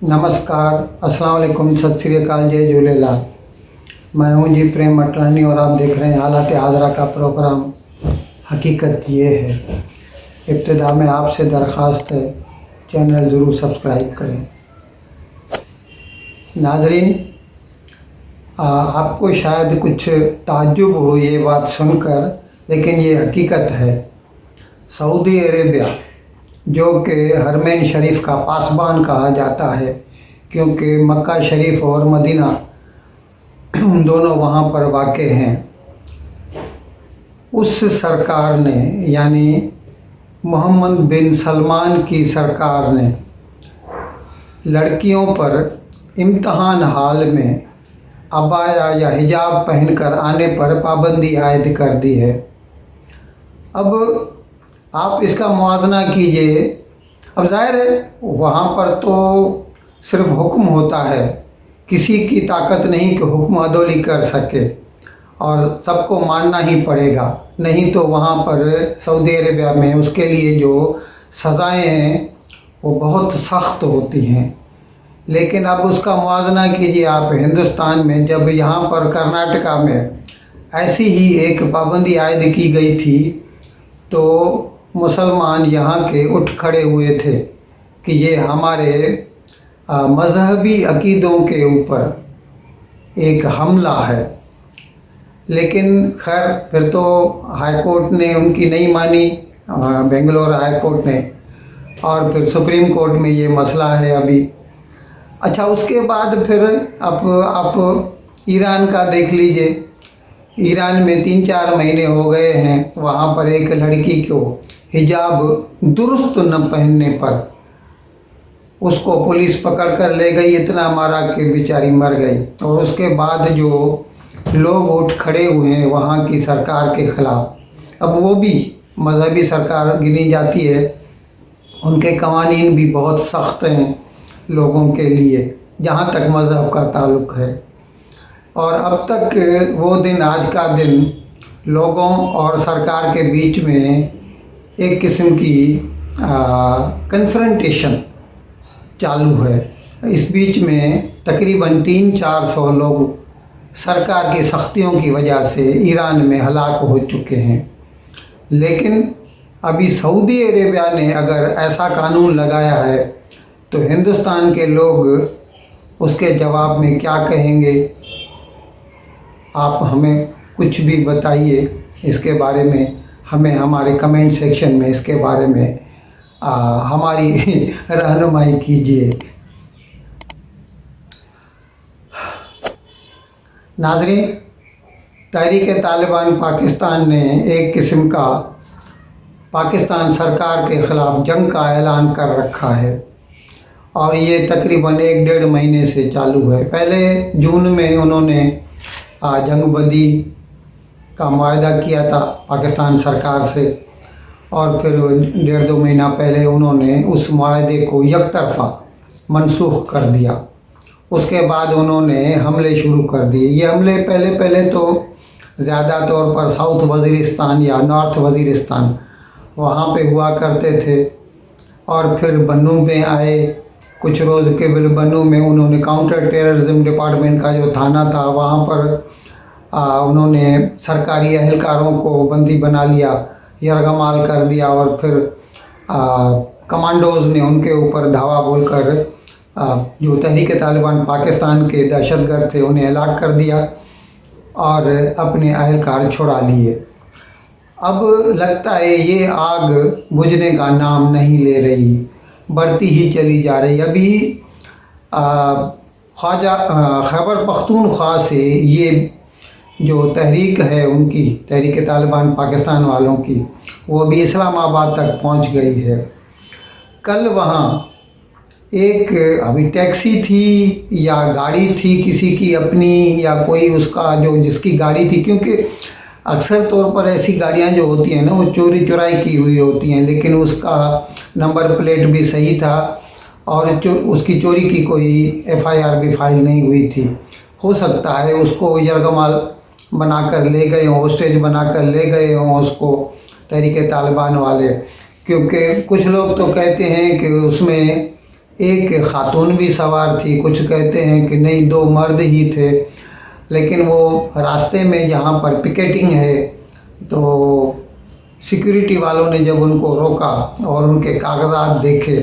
नमस्कार, अस्सलाम वालेकुम, सत श्री अकाल, जय झूलेलाल। मैं हूं जी प्रेम अटलानी और आप देख रहे हैं हालात हाजरा का प्रोग्राम हकीकत ये है। इब्तिदा में आपसे दरख्वास्त है, चैनल ज़रूर सब्सक्राइब करें। नाजरीन, आपको शायद कुछ ताज्जुब हो ये बात सुनकर, लेकिन ये हकीकत है। सऊदी अरेबिया, जो कि हरमैन शरीफ का पासबान कहा जाता है, क्योंकि मक्का शरीफ और मदीना दोनों वहाँ पर वाक़ हैं, उस सरकार ने यानी मोहम्मद बिन सलमान की सरकार ने लड़कियों पर इम्तहान हाल में अबाया या हिजाब पहनकर आने पर पाबंदी आयद कर दी है। अब आप इसका मुआवजा कीजिए। अब ज़ाहिर है वहाँ पर तो सिर्फ हुक्म होता है, किसी की ताकत नहीं कि हुक्म अदौली कर सके और सबको मानना ही पड़ेगा। नहीं तो वहाँ पर सऊदी अरेबिया में उसके लिए जो सज़ाएं हैं वो बहुत सख्त होती हैं। लेकिन अब उसका मुआवजा कीजिए आप हिंदुस्तान में, जब यहाँ पर कर्नाटका में ऐसी ही एक पाबंदी आयद की गई थी तो मुसलमान यहाँ के उठ खड़े हुए थे कि ये हमारे मज़हबी अक़ीदों के ऊपर एक हमला है। लेकिन खैर फिर तो हाई कोर्ट ने उनकी नहीं मानी, बेंगलोर हाई कोर्ट ने, और फिर सुप्रीम कोर्ट में ये मसला है अभी। अच्छा, उसके बाद फिर आप ईरान का देख लीजिए। ईरान में 3-4 महीने हो गए हैं, वहाँ पर एक लड़की को हिजाब दुरुस्त न पहनने पर उसको पुलिस पकड़ कर ले गई, इतना मारा कि बेचारी मर गई। और उसके बाद जो लोग उठ खड़े हुए हैं वहाँ की सरकार के ख़िलाफ़, अब वो भी मज़हबी सरकार गिनी जाती है, उनके कवानीन भी बहुत सख्त हैं लोगों के लिए जहाँ तक मज़हब का ताल्लुक़ है। और अब तक वो दिन, आज का दिन, लोगों और सरकार के बीच में एक किस्म की कन्फ्रंटेशन चालू है। इस बीच में तकरीबन 300-400 लोग सरकार की सख्तियों की वजह से ईरान में हलाक हो चुके हैं। लेकिन अभी सऊदी अरेबिया ने अगर ऐसा कानून लगाया है तो हिंदुस्तान के लोग उसके जवाब में क्या कहेंगे? आप हमें कुछ भी बताइए इसके बारे में, हमें हमारे कमेंट सेक्शन में इसके बारे में हमारी रहनुमाई कीजिए। नाज़रीन, तहरीक तालिबान पाकिस्तान ने एक किस्म का पाकिस्तान सरकार के ख़िलाफ़ जंग का ऐलान कर रखा है और ये तकरीबन 1-1.5 महीने से चालू है। पहले जून में उन्होंने जंगबंदी का मुआहदा किया था पाकिस्तान सरकार से, और फिर 1.5-2 महीना पहले उन्होंने उस मुआहदे को यकतरफ़ा मनसूख कर दिया। उसके बाद उन्होंने हमले शुरू कर दिए। ये हमले पहले तो ज़्यादा तौर पर साउथ वज़ीरिस्तान या नॉर्थ वज़ीरिस्तान वहाँ पे हुआ करते थे, और फिर बन्नू में आए। कुछ रोज़ के बन्नू में उन्होंने काउंटर टेररिज्म डिपार्टमेंट का जो थाना था वहाँ पर उन्होंने सरकारी अहलकारों को बंदी बना लिया, यरगमाल कर दिया, और फिर कमांडोज़ ने उनके ऊपर धावा बोलकर जो तहरीक तालिबान पाकिस्तान के दहशतगर्द थे उन्हें हलाक कर दिया और अपने अहलकार छुड़ा लिए। अब लगता है ये आग बुझने का नाम नहीं ले रही, बढ़ती ही चली जा रही। अभी खैबर पख्तूनख्वा से ये जो तहरीक है उनकी, तहरीक तालिबान पाकिस्तान वालों की, वो अभी इस्लामाबाद तक पहुंच गई है। कल वहाँ एक अभी टैक्सी थी या गाड़ी थी किसी की अपनी, या कोई उसका जो जिसकी गाड़ी थी, क्योंकि अक्सर तौर पर ऐसी गाड़ियाँ जो होती हैं ना वो चोरी चुराई की हुई होती हैं, लेकिन उसका नंबर प्लेट भी सही था और उसकी चोरी की कोई FIR भी फाइल नहीं हुई थी। हो सकता है उसको यरगमाल बनाकर ले गए हों, होस्टेज बनाकर ले गए हों उसको तहरीक तालिबान वाले, क्योंकि कुछ लोग तो कहते हैं कि उसमें एक खातून भी सवार थी, कुछ कहते हैं कि नहीं 2 मर्द ही थे। लेकिन वो रास्ते में जहाँ पर पिकेटिंग है तो सिक्योरिटी वालों ने जब उनको रोका और उनके कागजात देखे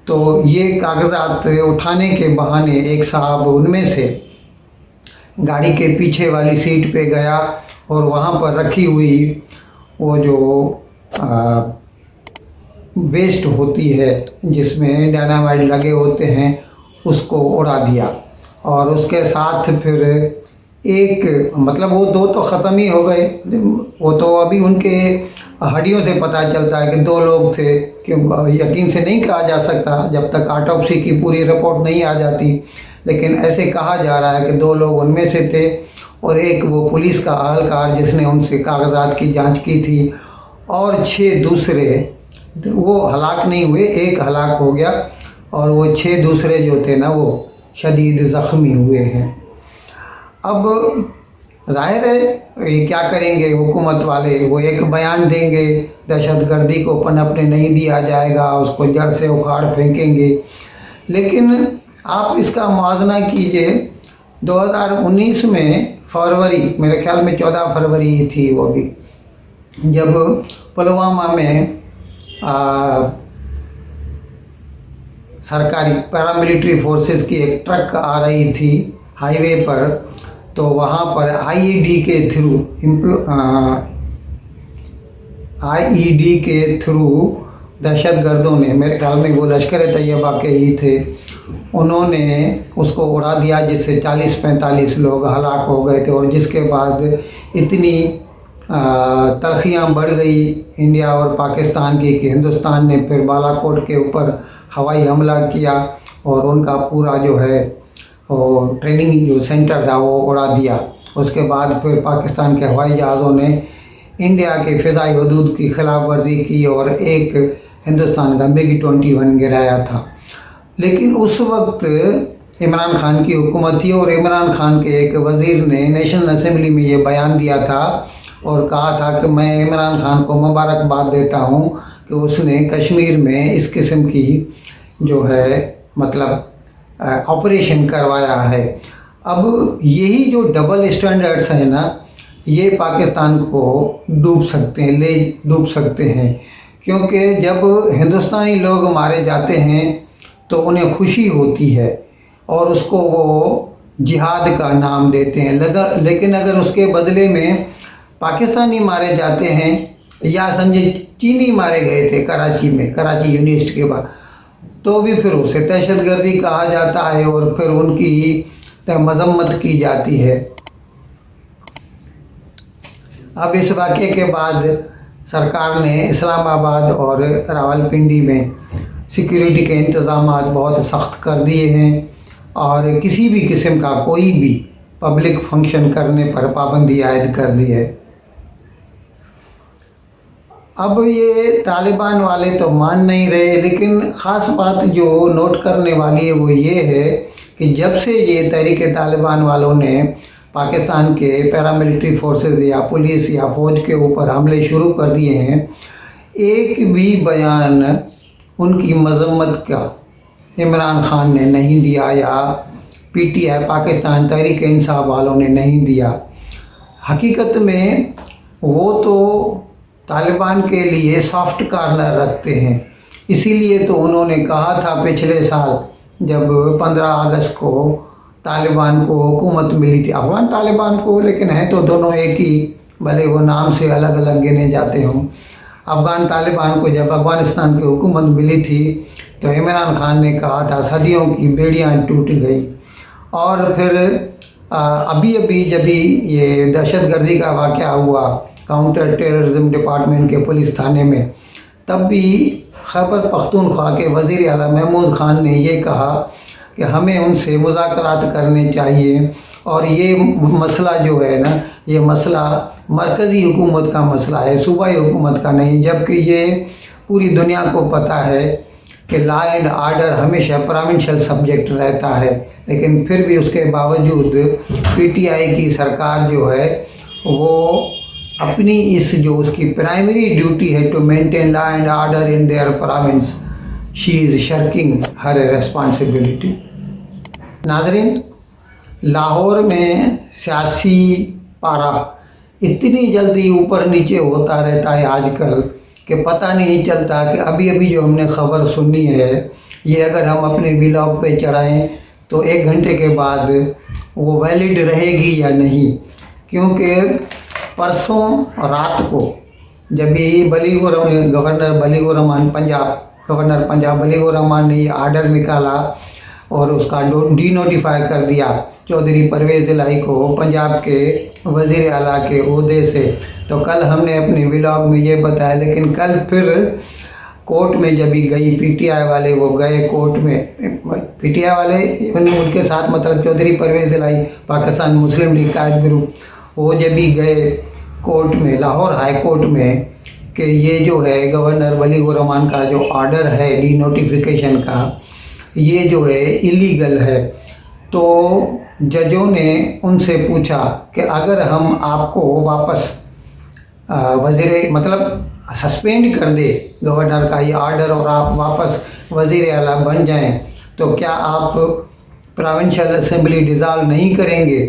तो ये कागजात उठाने के बहाने एक साहब उनमें से गाड़ी के पीछे वाली सीट पे गया और वहाँ पर रखी हुई वो जो वेस्ट होती है जिसमें डायनामाइट लगे होते हैं उसको उड़ा दिया। और उसके साथ फिर एक मतलब वो 2 तो ख़त्म ही हो गए, वो तो अभी उनके हड्डियों से पता चलता है कि 2 लोग थे, क्यों यकीन से नहीं कहा जा सकता जब तक ऑटोप्सी की पूरी रिपोर्ट नहीं आ जाती। लेकिन ऐसे कहा जा रहा है कि 2 लोग उनमें से थे और एक वो पुलिस का अहलकार जिसने उनसे कागजात की जांच की थी, और 6 दूसरे वो हलाक नहीं हुए, एक हलाक हो गया और वो 6 दूसरे जो थे ना वो शदीद ज़ख्मी हुए हैं। अब ज़ाहिर है ये क्या करेंगे हुकूमत वाले, वो एक बयान देंगे दहशतगर्दी को पनपने नहीं दिया जाएगा, उसको जड़ से उखाड़ फेंकेंगे। लेकिन आप इसका मुआवजा कीजिए, 2019 में फरवरी, मेरे ख्याल में 14 फरवरी ही थी वो भी, जब पुलवामा में सरकारी पैरामिलिट्री फोर्सेस की एक ट्रक आ रही थी हाईवे पर, तो वहाँ पर आईईडी के थ्रू दहशतगर्दों ने, मेरे ख्याल में वो लश्कर तैयबा के ही थे, उन्होंने उसको उड़ा दिया जिससे 40-45 लोग हलाक हो गए थे। और जिसके बाद इतनी तलखियाँ बढ़ गई इंडिया और पाकिस्तान की कि हिंदुस्तान ने फिर बालाकोट के ऊपर हवाई हमला किया और उनका पूरा जो है और ट्रेनिंग जो सेंटर था वो उड़ा दिया। उसके बाद फिर पाकिस्तान के हवाई जहाज़ों ने इंडिया के फ़िज़ाई हदूद की खिलाफ वर्जी की और एक हिंदुस्तान का MiG-21 गिराया था। लेकिन उस वक्त इमरान खान की हुकूमत थी और इमरान खान के एक वज़ीर ने नेशनल असेंबली में ये बयान दिया था और कहा था कि मैं इमरान खान को मुबारकबाद देता हूँ कि उसने कश्मीर में इस किस्म की जो है मतलब ऑपरेशन करवाया है। अब यही जो डबल स्टैंडर्ड्स हैं ना, ये पाकिस्तान को डूब सकते हैं, क्योंकि जब हिंदुस्तानी लोग मारे जाते हैं तो उन्हें खुशी होती है और उसको वो जिहाद का नाम देते हैं। लेकिन अगर उसके बदले में पाकिस्तानी मारे जाते हैं, या समझे चीनी मारे गए थे कराची में, कराची यूनिवर्सिटी के बाद, तो भी फिर उसे दहशतगर्दी कहा जाता है और फिर उनकी मजम्मत की जाती है। अब इस वाक़े के बाद सरकार ने इस्लामाबाद और रावलपिंडी में सिक्योरिटी के इंतज़ामात बहुत सख्त कर दिए हैं और किसी भी किस्म का कोई भी पब्लिक फंक्शन करने पर पाबंदी आयद कर दी है। अब ये तालिबान वाले तो मान नहीं रहे, लेकिन ख़ास बात जो नोट करने वाली है वो ये है कि जब से ये तहरीक तालिबान वालों ने पाकिस्तान के पैरामिलिट्री फोर्सेस या पुलिस या फ़ौज के ऊपर हमले शुरू कर दिए हैं, एक भी बयान उनकी मजम्मत का इमरान खान ने नहीं दिया या PTI पाकिस्तान तहरीक इंसाफ वालों ने नहीं दिया। हकीकत में वो तो तालिबान के लिए सॉफ्ट कार्नर रखते हैं, इसीलिए तो उन्होंने कहा था पिछले साल जब 15 अगस्त को तालिबान को हुकूमत मिली थी, अफगान तालिबान को, लेकिन हैं तो दोनों एक ही, भले वो नाम से अलग अलग गिने जाते हों। अफगान तालिबान को जब अफगानिस्तान की हुकूमत मिली थी तो इमरान खान ने कहा था सदियों की बेड़ियाँ टूट गई। और फिर अभी जब ये दहशतगर्दी का वाक़या हुआ काउंटर टेररिज्म डिपार्टमेंट के पुलिस थाने में, तब भी खैबर पख्तूनख्वा के वज़ीर आला महमूद खान ने ये कहा कि हमें उनसे मुज़ाकरात करने चाहिए और ये मसला जो है ना, ये मसला मरकज़ी हुकूमत का मसला है, सूबाई हुकूमत का नहीं। जबकि ये पूरी दुनिया को पता है कि लॉ एंड आर्डर हमेशा प्रोविंशियल सब्जेक्ट रहता है, लेकिन फिर भी उसके बावजूद PTI की सरकार जो है वो अपनी इस जो उसकी प्राइमरी ड्यूटी है to maintain law and order in their province, she is shirking her responsibility. नाज़रीन, लाहौर में सियासी पारा इतनी जल्दी ऊपर नीचे होता रहता है आजकल कि पता नहीं चलता कि अभी अभी जो हमने ख़बर सुनी है ये अगर हम अपने व्लॉग पे चढ़ाएं तो 1 घंटे के बाद वो वैलिड रहेगी या नहीं। क्योंकि परसों रात को जब ये गवर्नर पंजाब बलीगुर रहमान ने ये आर्डर निकाला और उसका डी नोटिफाई कर दिया चौधरी परवेज़ इलाही को पंजाब के वज़ीर आला के ओहदे से, तो कल हमने अपने व्लॉग में ये बताया। लेकिन कल फिर कोर्ट में जब ही गई पीटीआई वाले, वो गए कोर्ट में, पीटीआई वाले उनके साथ मतलब चौधरी परवेज़ इलाही पाकिस्तान मुस्लिम लीग कायद ग्रुप, वो जब भी गए कोर्ट में, लाहौर हाई कोर्ट में, कि ये जो है गवर्नर बलीगुर रहमान का जो ऑर्डर है डी नोटिफिकेशन का, ये जो है इलीगल है। तो जजों ने उनसे पूछा कि अगर हम आपको वापस सस्पेंड कर दे गवर्नर का ये ऑर्डर और आप वापस वज़ीर आला बन जाएं, तो क्या आप प्रोविंशियल असेंबली डिज़ाल्व नहीं करेंगे?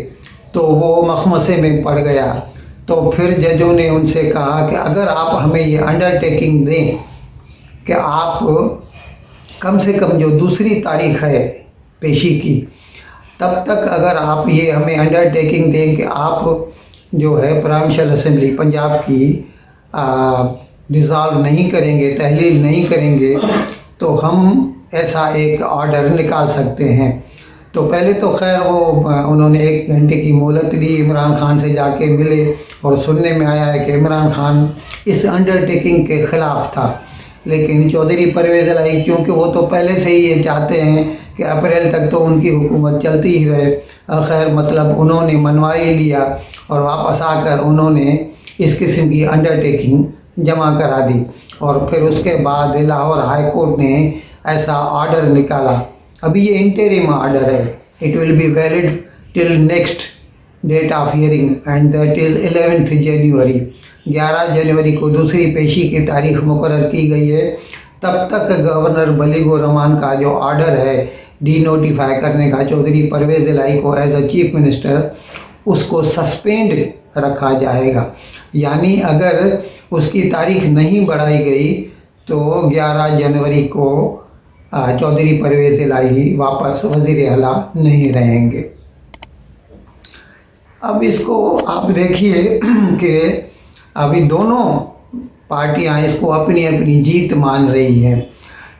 तो वो मखमसे में पड़ गया। तो फिर जजों ने उनसे कहा कि अगर आप हमें ये अंडरटेकिंग दें कि आप कम से कम जो दूसरी तारीख़ है पेशी की, तब तक अगर आप ये हमें अंडरटेकिंग दें कि आप जो है प्रोविंशियल असेंबली पंजाब की डिज़ाल्व नहीं करेंगे, तहलील नहीं करेंगे, तो हम ऐसा एक ऑर्डर निकाल सकते हैं। तो पहले तो खैर वो उन्होंने 1 घंटे की मोहलत ली, इमरान खान से जाके मिले और सुनने में आया है कि इमरान खान इस अंडरटेकिंग के ख़िलाफ़ था। लेकिन चौधरी परवेज़ इलाही क्योंकि वो तो पहले से ही ये चाहते हैं कि अप्रैल तक तो उनकी हुकूमत चलती ही रहे, खैर मतलब उन्होंने मनवा ही लिया और वापस आकर उन्होंने इस किस्म की अंडरटेकिंग जमा करा दी। और फिर उसके बाद लाहौर हाई कोर्ट ने ऐसा ऑर्डर निकाला। अभी ये इंटरिम ऑर्डर है, it will be valid till next date of hearing and that is 11 January. 11 जनवरी को दूसरी पेशी की तारीख मुकर्रर की गई है। तब तक गवर्नर बलीगुर रहमान का जो ऑर्डर है डी नोटिफाई करने का चौधरी परवेज़ इलाही को एज अ चीफ मिनिस्टर, उसको सस्पेंड रखा जाएगा। यानी अगर उसकी तारीख नहीं बढ़ाई गई तो 11 जनवरी को चौधरी परवेज़ इलाही वापस वज़ीर आला नहीं रहेंगे। अब इसको आप देखिए कि अभी दोनों पार्टियां इसको अपनी अपनी जीत मान रही हैं।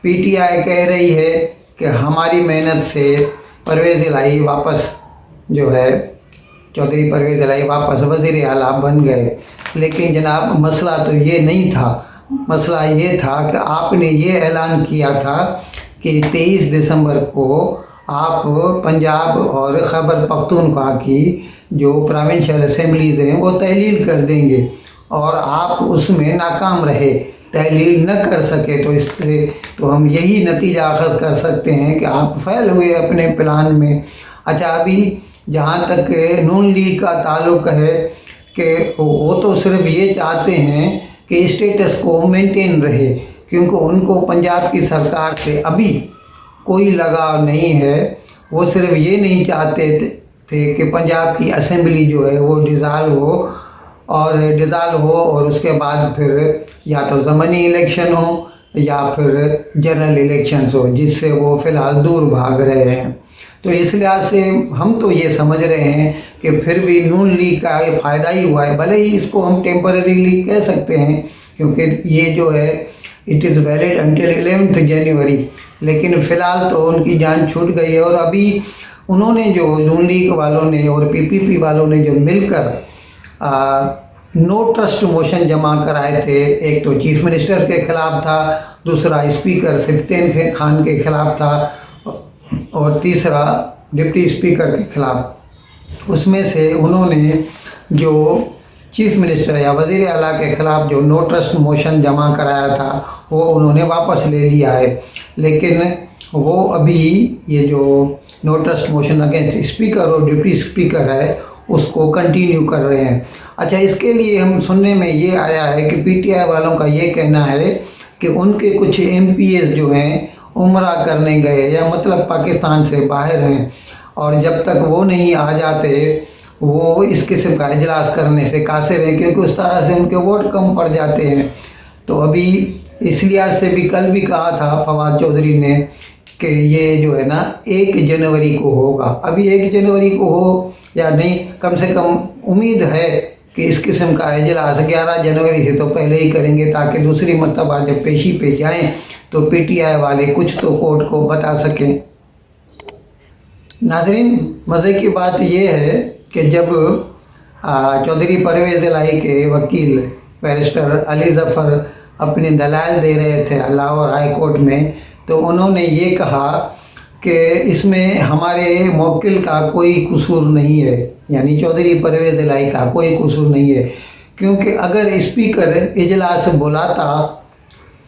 पीटीआई कह रही है कि हमारी मेहनत से परवेज़ इलाही वापस जो है चौधरी परवेज़ इलाही वापस वज़ीर आला बन गए। लेकिन जनाब मसला तो ये नहीं था, मसला ये था कि आपने ये ऐलान किया था कि 23 दिसंबर को आप पंजाब और खैबर पख्तूनख्वा की जो प्रोविंशियल असेंबलीज़ हैं वो तहलील कर देंगे और आप उसमें नाकाम रहे, तहलील न कर सके। तो इससे तो हम यही नतीजा अखज़ कर सकते हैं कि आप फेल हुए अपने प्लान में। अच्छा, अभी जहाँ तक नून लीग का ताल्लुक़ है कि वो तो सिर्फ ये चाहते हैं कि स्टेटस को मेंटेन रहे, क्योंकि उनको पंजाब की सरकार से अभी कोई लगाव नहीं है। वो सिर्फ ये नहीं चाहते थे कि पंजाब की असेंबली जो है वो डिज़ाल्व हो और उसके बाद फिर या तो ज़मानी इलेक्शन हो या फिर जनरल इलेक्शंस हो, जिससे वो फ़िलहाल दूर भाग रहे हैं। तो इस लिहाज से हम तो ये समझ रहे हैं कि फिर भी नून लीग का ये फ़ायदा ही हुआ है, भले ही इसको हम टेम्परेरीली कह सकते हैं क्योंकि ये जो है इट इज़ वैलिड अंटिल 11 जनवरी। लेकिन फ़िलहाल तो उनकी जान छूट गई है। और अभी उन्होंने जो नून लीग वालों ने और पीपीपी वालों ने जो मिलकर नो ट्रस्ट मोशन जमा कराए थे, एक तो चीफ मिनिस्टर के ख़िलाफ़ था, दूसरा स्पीकर सिफ्तेन खान के ख़िलाफ़ था और तीसरा डिप्टी स्पीकर के ख़िलाफ़। उसमें से उन्होंने जो चीफ मिनिस्टर या वज़ीर आला के ख़िलाफ़ जो नो ट्रस्ट मोशन जमा कराया था वो उन्होंने वापस ले लिया है। लेकिन वो अभी ये जो no trust motion against speaker और डिप्टी स्पीकर है उसको कंटिन्यू कर रहे हैं। अच्छा, इसके लिए हम सुनने में ये आया है कि पीटीआई वालों का ये कहना है کہ ان کے کچھ MPs جو ہیں عمرہ کرنے گئے یا مطلب پاکستان سے باہر ہیں، اور جب تک وہ نہیں آ جاتے وہ اس قسم کا اجلاس کرنے سے قاصر ہیں، کیونکہ اس طرح سے ان کے ووٹ کم پڑ جاتے ہیں۔ تو ابھی اس لحاظ سے بھی کل بھی کہا تھا فواد چودھری نے کہ یہ جو ہے نا 1 جنوری کو ہوگا۔ ابھی 1 جنوری کو ہو یا نہیں، کم سے کم امید ہے کہ اس قسم کا اجلاس 11 جنوری سے تو پہلے ہی کریں گے، تاکہ دوسری مرتبہ جب پیشی پہ جائیں تو PTI والے کچھ تو کورٹ کو بتا سکیں۔ ناظرین، مزے کی بات یہ ہے کہ جب چودھری پرویز الہی کے وکیل بیرسٹر علی ظفر اپنے دلائل دے رہے تھے لاہور ہائی کورٹ میں، تو انہوں نے یہ کہا کہ اس میں ہمارے موکل کا کوئی قصور نہیں ہے، یعنی چودھری پرویز الہی کا کوئی قصور نہیں ہے، کیونکہ اگر اسپیکر اجلاس بلاتا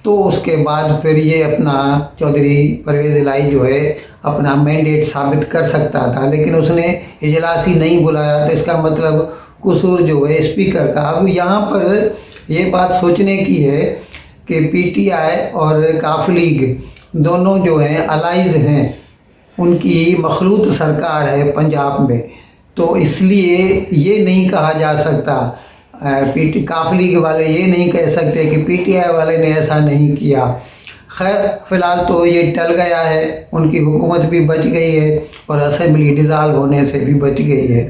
تو اس کے بعد پھر یہ اپنا چودھری پرویز الہی جو ہے اپنا مینڈیٹ ثابت کر سکتا تھا، لیکن اس نے اجلاس ہی نہیں بلایا، تو اس کا مطلب قصور جو ہے اسپیکر کا۔ اب یہاں پر یہ بات سوچنے کی ہے کہ PTI اور کاف لیگ دونوں جو ہیں الائز ہیں، ان کی مخلوط سرکار ہے پنجاب میں، تو اس لیے یہ نہیں کہا جا سکتا، کاف لیگ والے یہ نہیں کہہ سکتے کہ PTI والے نے ایسا نہیں کیا۔ خیر، فی الحال تو یہ ٹل گیا ہے، ان کی حکومت بھی بچ گئی ہے اور اسمبلی ڈیزالو ہونے سے بھی بچ گئی ہے۔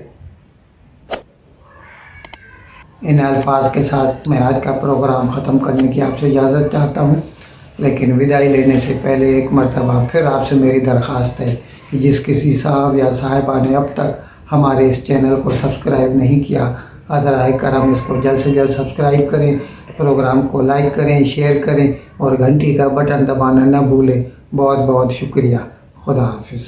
ان الفاظ کے ساتھ میں آج کا پروگرام ختم کرنے کی آپ سے اجازت چاہتا ہوں، لیکن وداعی لینے سے پہلے ایک مرتبہ پھر آپ سے میری درخواست ہے کہ جس کسی صاحب یا صاحبہ نے اب تک ہمارے اس چینل کو سبسکرائب نہیں کیا، ذرائع کرم اس کو جلد سے جلد سبسکرائب کریں، پروگرام کو لائک کریں، شیئر کریں اور گھنٹی کا بٹن دبانا نہ بھولیں۔ بہت بہت شکریہ۔ خدا حافظ۔